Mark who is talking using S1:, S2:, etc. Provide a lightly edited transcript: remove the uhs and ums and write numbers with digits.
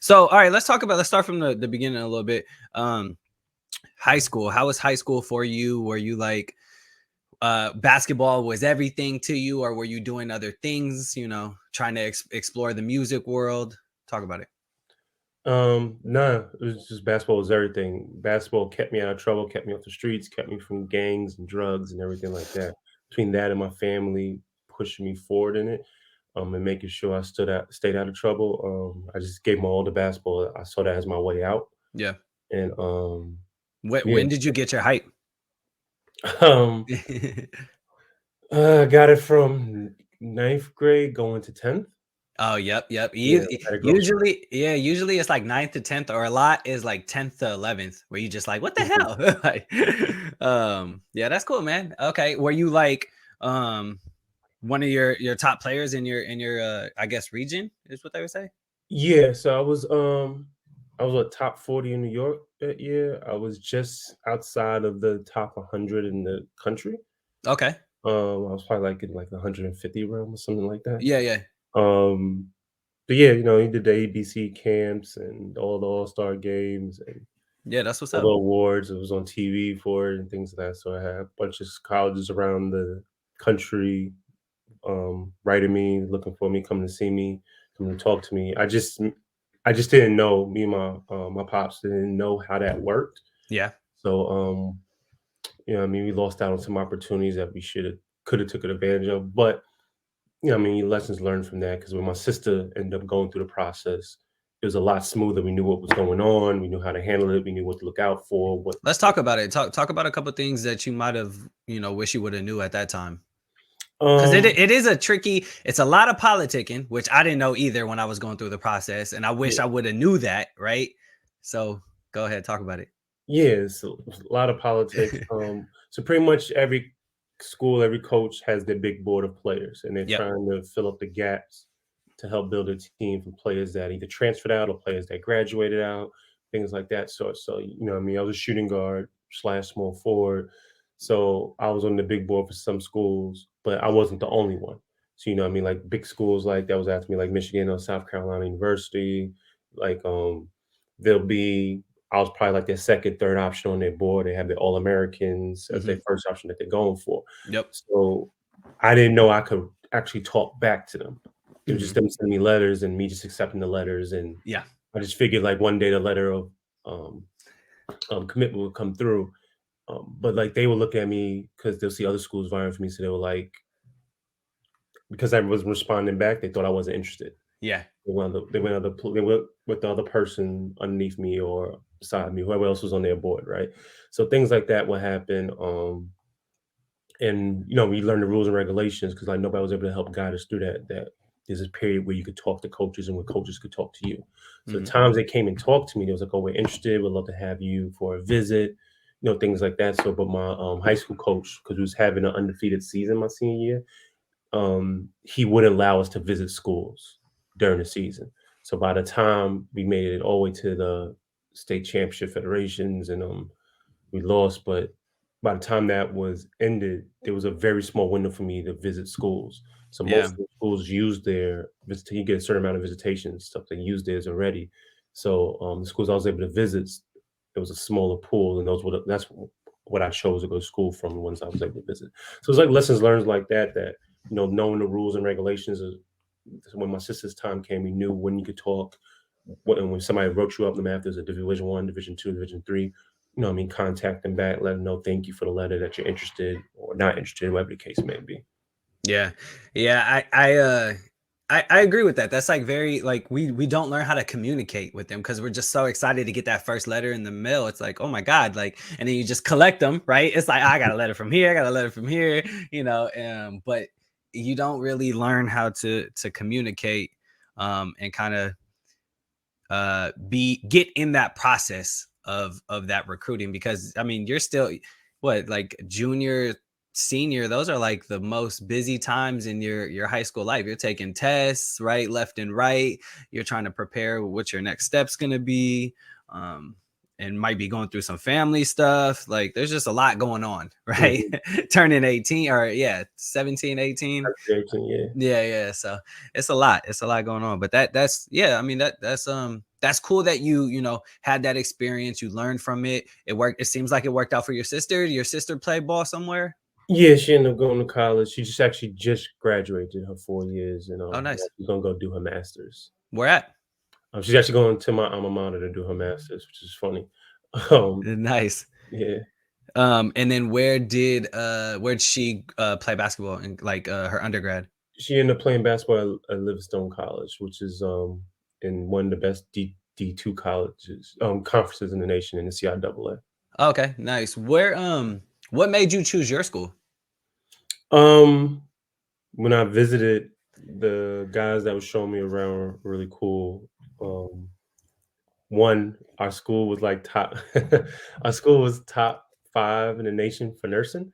S1: So, all right, let's start from the beginning a little bit. Um, High school. How was high school for you? Were you like basketball was everything to you, or were you doing other things, trying to explore the music world? Talk about it.
S2: Nah, it was just basketball was everything. Basketball kept me out of trouble, kept me off the streets, kept me from gangs and drugs and everything like that. Between that and my family pushing me forward in it, and making sure I stayed out of trouble. I just gave my all to basketball. I saw that as my way out.
S1: Yeah.
S2: And yeah.
S1: When did you get your height?
S2: Um I got it from ninth grade going to 10th.
S1: Oh, yep, yep.
S2: Yeah, I had to grow some.
S1: Usually it's like ninth to 10th, or a lot is like 10th to 11th, where you just like, what the
S2: Mhm.
S1: hell? Like, yeah, that's cool, man. Okay. Were you like um one of your top players in your I guess region is what they would say?
S2: Yeah, so I was a top 40 in New York that year. I was just outside of the top 100 in the country.
S1: Okay.
S2: I was probably like in like the 150 realm or something like that.
S1: Yeah, yeah.
S2: Um, but yeah, he did the ABC camps and all the All-Star games and
S1: Yeah, that's what's
S2: all the
S1: up.
S2: awards. It was on TV for it and things like that. So I had a bunch of colleges around the country writing me, looking for me, coming to see me, coming to talk to me. I just didn't know. Me and my pops didn't know how that worked.
S1: Yeah.
S2: So I mean, we lost out on some opportunities that we could have took advantage of. But I mean, lessons learned from that because when my sister ended up going through the process, it was a lot smoother. We knew what was going on. We knew how to handle it. We knew what to look out for. What
S1: Let's talk about it. Talk about a couple things that you might have, wish you would have knew at that time. Because it
S2: um
S1: it is a tricky, it's a lot of politicking, which I didn't know either when I was going through the process, and I wish
S2: yeah,
S1: I would have knew that, right? So go ahead, talk about it.
S2: yeah, it's a lot of politics. So pretty much every school, every coach has their big board of players, and they're
S1: Yep.
S2: trying to fill up the gaps to help build a team from players that either transferred out or players that graduated out, things like that. So what I mean, I was a shooting guard slash small forward, so I was on the big board for some schools, but I wasn't the only one. So what I mean, like big schools like that was after me, like Michigan or South Carolina University, like there'll be I was probably like their second, third option on their board. They have the All Americans as their
S1: Hmm.
S2: first option that they're going for.
S1: Yep.
S2: So I didn't know I could actually talk back to them. It was just
S1: Hmm.
S2: them sending me letters and me just accepting the letters. And
S1: Yeah.
S2: I just figured like one day the letter of um, commitment would come through. But like they would look at me because they'll see other schools vying for me. So they were like, because I wasn't responding back, they thought I wasn't interested.
S1: Yeah.
S2: They went with the other person underneath me or beside me, whoever else was on their board, right? So things like that would happen. And we learned the rules and regulations because like nobody was able to help guide us through that. That there's this period where you could talk to coaches and where coaches could talk to you. So the
S1: Hmm.
S2: times they came and talked to me, they was like, "Oh, we're interested. We'd love to have you for a visit." Things like that. So, but my high school coach, because we was having an undefeated season my senior year, he wouldn't allow us to visit schools during the season. So by the time we made it all the way to the state championship federations and we lost, but by the time that was ended, there was a very small window for me to visit schools. So
S1: Yeah.
S2: most of the schools use you get a certain amount of visitation and stuff. They use theirs already. So the schools I was able to visit, it was a smaller pool, and that's what I chose to go to school from the ones I was able to visit. So it's like lessons learned like that. That knowing the rules and regulations. When my sister's time came, we knew when you could talk. When somebody wrote you up, no matter if there's a Division One, Division Two, Division Three, what I mean, contact them back, let them know thank you for the letter that you're interested or not interested, whatever the case may be.
S1: Yeah. Yeah. I agree with that. That's like very like we don't learn how to communicate with them because we're just so excited to get that first letter in the mail. It's like, oh my God, like, and then you just collect them, right? It's like, I got a letter from here, I got a letter from here, but you don't really learn how to communicate and kind of be get in that process of that recruiting, because I mean you're still what, like junior, senior, those are like the most busy times in your high school life. You're taking tests right, left and right. You're trying to prepare what your next step's going to be, um and might be going through some family stuff. Like there's just a lot going on, right?
S2: Mhm.
S1: Turning 18, or yeah, 17, 18.
S2: Yeah.
S1: Yeah, yeah. So it's a lot. It's a lot going on. But that's yeah. I mean that's that's cool that you know, had that experience, you learned from it. It worked. It seems like it worked out for your sister. Your sister played ball somewhere?
S2: Yeah, she ended up going to college. She just actually just graduated her 4 years, and
S1: Oh,
S2: now
S1: nice.
S2: she's gonna go do her master's.
S1: Where at?
S2: She's actually going to my alma mater to do her master's, which is funny. Um,
S1: Nice.
S2: yeah,
S1: And then where'd she play basketball in like her undergrad?
S2: she ended up playing basketball at Livingstone College, which is in one of the best D2 colleges conferences in the nation in the CIAA.
S1: Okay, nice. What made you choose your school?
S2: Um, when I visited, the guys that was showing me around were really cool. One, our school was like top our school was top 5 in the nation for nursing.